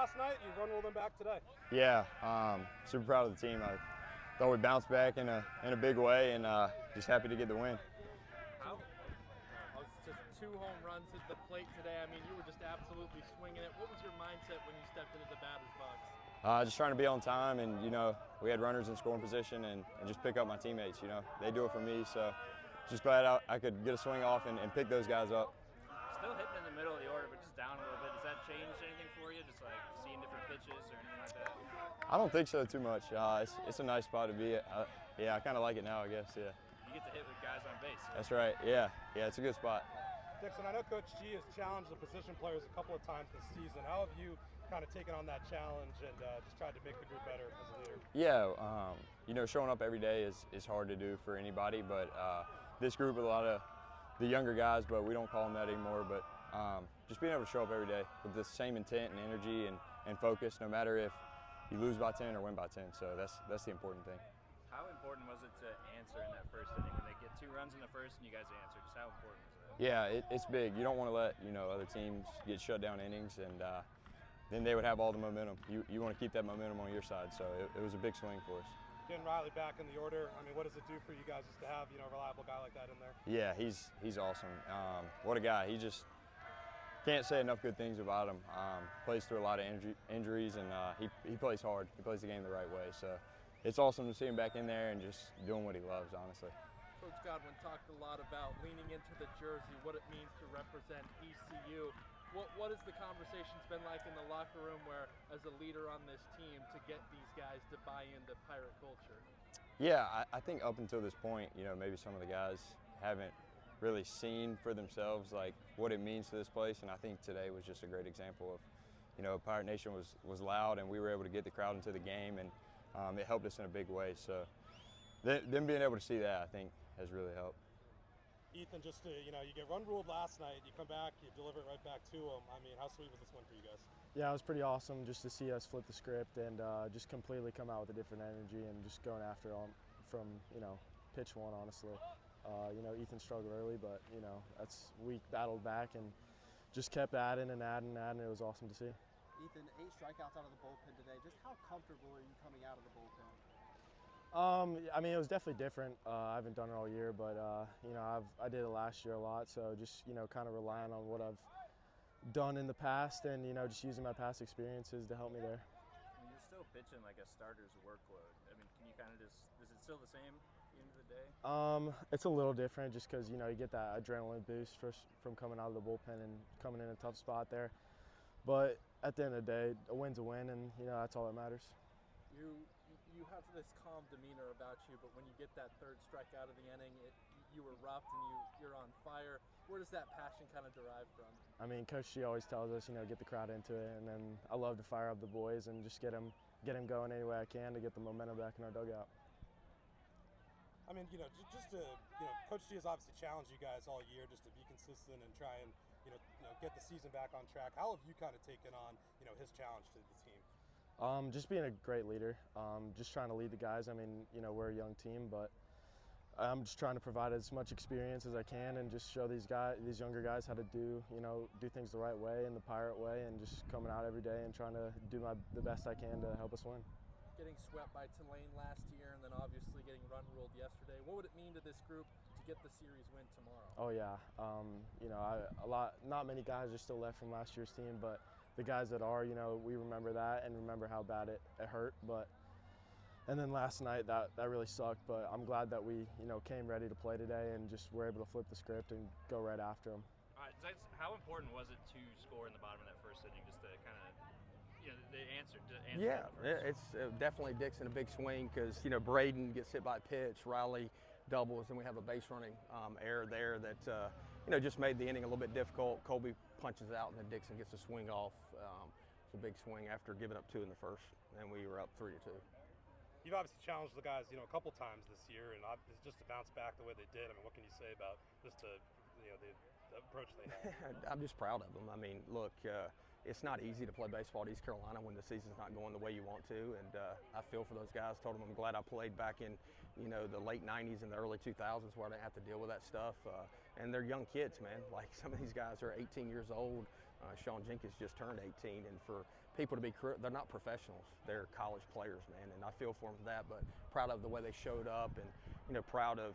last night. You run ruled them back today. Yeah, super proud of the team. I thought we bounced back in a big way, and just happy to get the win. It's just 2 home runs at the plate today. I mean, you were just absolutely swinging it. What was your mindset when you stepped into the batter's box? Just trying to be on time, and we had runners in scoring position, and just pick up my teammates. They do it for me, so just glad I could get a swing off and pick those guys up. Still hitting in the middle of the order, but just down a little bit. Does that change anything for you? Just like seeing different pitches or anything like that? I don't think so too much. It's a nice spot to be at. Yeah, I kind of like it now, I guess. Yeah. You get to hit with guys on base. That's right. Yeah, it's a good spot. Dixon, I know Coach G has challenged the position players a couple of times this season. How have you kind of taken on that challenge and just tried to make the group better as a leader? Yeah, showing up every day is hard to do for anybody, but this group with a lot of the younger guys, but we don't call them that anymore, but just being able to show up every day with the same intent and energy and focus, no matter if you lose by 10 or win by 10. So that's the important thing. How important was it to answer in that first inning when they get 2 runs in the first and you guys answer? Just how important was that? Yeah, it's big. You don't want to let other teams get shut down innings, and then they would have all the momentum. You want to keep that momentum on your side, so it was a big swing for us. Getting Riley back in the order, I mean, what does it do for you guys just to have a reliable guy like that in there? Yeah, he's awesome. What a guy. He just can't say enough good things about him. Plays through a lot of injuries, and he plays hard. He plays the game the right way. So it's awesome to see him back in there and just doing what he loves, honestly. Coach Godwin talked a lot about leaning into the jersey, what it means to represent ECU. What has the conversations been like in the locker room where, as a leader on this team, to get these guys to buy into Pirate culture? Yeah, I think up until this point, maybe some of the guys haven't really seen for themselves like what it means to this place, and I think today was just a great example of, Pirate Nation was loud, and we were able to get the crowd into the game, and it helped us in a big way. So them being able to see that, I think, has really helped. Ethan, just to, you get run ruled last night, you come back, you deliver it right back to them. I mean, how sweet was this one for you guys? Yeah, it was pretty awesome just to see us flip the script and just completely come out with a different energy and just going after them from, pitch one, honestly. Ethan struggled early, but, we battled back and just kept adding and adding and adding. It was awesome to see. Ethan, 8 strikeouts out of the bullpen today. Just how comfortable are you coming out of the bullpen? I mean, it was definitely different. I haven't done it all year, but I did it last year a lot. So just kind of relying on what I've done in the past, and just using my past experiences to help me there. I mean, you're still pitching like a starter's workload. I mean, can you kind of is it still the same at the end of the day? It's a little different just because you get that adrenaline boost from coming out of the bullpen and coming in a tough spot there. But at the end of the day, a win's a win, and that's all that matters. You have this calm demeanor about you, but when you get that 3rd strikeout of the inning, you erupt and you're on fire. Where does that passion kind of derive from? I mean, Coach G always tells us, get the crowd into it, and then I love to fire up the boys and just get them going any way I can to get the momentum back in our dugout. I mean, just to, Coach G has obviously challenged you guys all year just to be consistent and try and, get the season back on track. How have you kind of taken on, his challenge to the team? Just being a great leader, just trying to lead the guys. I mean, we're a young team, but I'm just trying to provide as much experience as I can and just show these younger guys how to do things the right way and the Pirate way, and just coming out every day and trying to do the best I can to help us win. Getting swept by Tulane last year and then obviously getting run ruled yesterday, what would it mean to this group to get the series win tomorrow? Oh yeah, not many guys are still left from last year's team, but the guys that are, we remember that and remember how bad it hurt. And then last night that really sucked, but I'm glad that we came ready to play today and just were able to flip the script and go right after them. All right, how important was it to score in the bottom of that first inning, just to kind of the answer? Yeah, it's definitely Dixon a big swing because Braden gets hit by a pitch, Riley doubles, and we have a base running error there that just made the inning a little bit difficult. Colby punches out, and then Dixon gets a swing off. It's a big swing after giving up 2 in the first, and we were up 3-2. You've obviously challenged the guys, a couple times this year, and it's just to bounce back the way they did. I mean, what can you say about just the approach they had? I'm just proud of them. I mean, look, it's not easy to play baseball at East Carolina when the season's not going the way you want to, and I feel for those guys. Told them I'm glad I played back in, the late 90s and the early 2000s where I didn't have to deal with that stuff. And they're young kids, man. Like some of these guys are 18 years old. Sean Jenkins just turned 18, and for people to be, they're not professionals. They're college players, man, and I feel for them for that, but proud of the way they showed up and, proud of,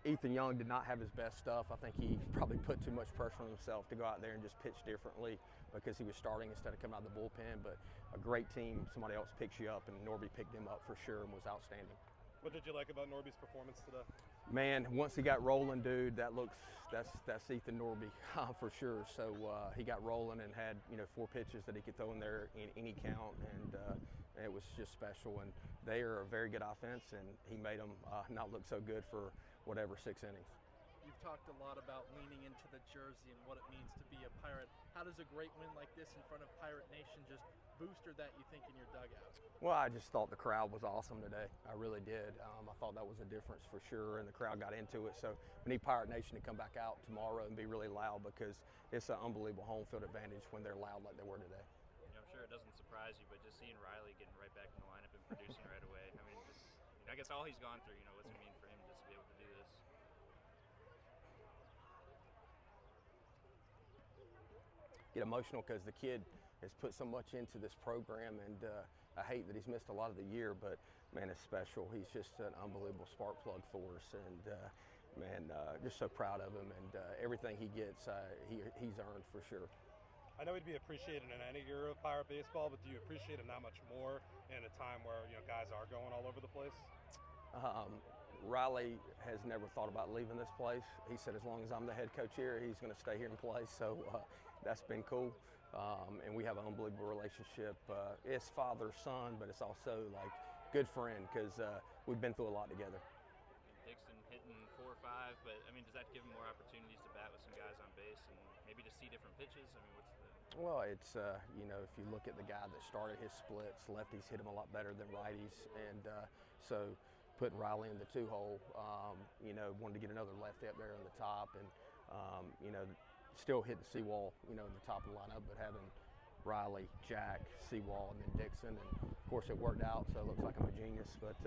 Ethan Young did not have his best stuff. I think he probably put too much pressure on himself to go out there and just pitch differently because he was starting instead of coming out of the bullpen, but a great team, somebody else picks you up, and Norby picked him up for sure and was outstanding. What did you like about Norby's performance today? Man, once he got rolling, dude, that's Ethan Norby for sure. So he got rolling and had 4 pitches that he could throw in there in any count, and it was just special. And they are a very good offense, and he made them not look so good for whatever 6 innings. You've talked a lot about leaning into the jersey and what it means to be a Pirate. How does a great win like this in front of Pirate Nation just booster that, you think, in your dugout? Well, I just thought the crowd was awesome today. I really did. I thought that was a difference for sure, and the crowd got into it. So we need Pirate Nation to come back out tomorrow and be really loud, because it's an unbelievable home field advantage when they're loud like they were today. I'm sure it doesn't surprise you, but just seeing Riley getting right back in the lineup and producing right away. I mean, just, I guess all he's gone through, what's it mean for him just to be able to do this? Get emotional because the kid has put so much into this program, and I hate that he's missed a lot of the year, but man, it's special. He's just an unbelievable spark plug for us, and just so proud of him, and everything he gets, he's earned for sure. I know he'd be appreciated in any era of Pirate baseball, but do you appreciate him that much more in a time where guys are going all over the place? Riley has never thought about leaving this place. He said as long as I'm the head coach here, he's going to stay here and play. So that's been cool, and we have an unbelievable relationship. It's father-son, but it's also like good friend, because we've been through a lot together. Dixon hitting 4 or 5, but I mean, does that give him more opportunities to bat with some guys on base and maybe to see different pitches? I mean, what's the... Well, it's if you look at the guy that started his splits, lefties hit him a lot better than righties, and so putting Riley in the 2-hole, wanted to get another lefty up there on the top, and still hitting Seawall, in the top of the lineup, but having Riley, Jack, Seawall, and then Dixon, and of course it worked out, so it looks like I'm a genius, but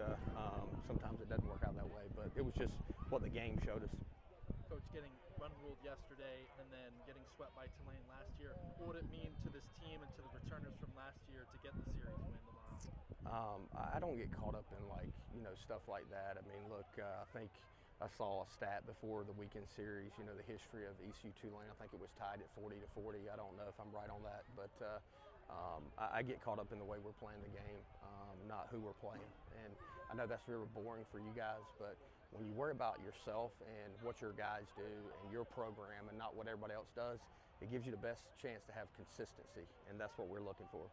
sometimes it doesn't work out that way, but it was just what the game showed us. Coach, getting run-ruled yesterday and then getting swept by Tulane last year, what would it mean to this team and to the returners from last year to get the series win tomorrow? I don't get caught up in stuff like that. I mean, look, I think I saw a stat before the weekend series, the history of ECU Tulane. I think it was tied at 40-40. I don't know if I'm right on that, but I get caught up in the way we're playing the game, not who we're playing. And I know that's really boring for you guys, but when you worry about yourself and what your guys do and your program and not what everybody else does, it gives you the best chance to have consistency, and that's what we're looking for.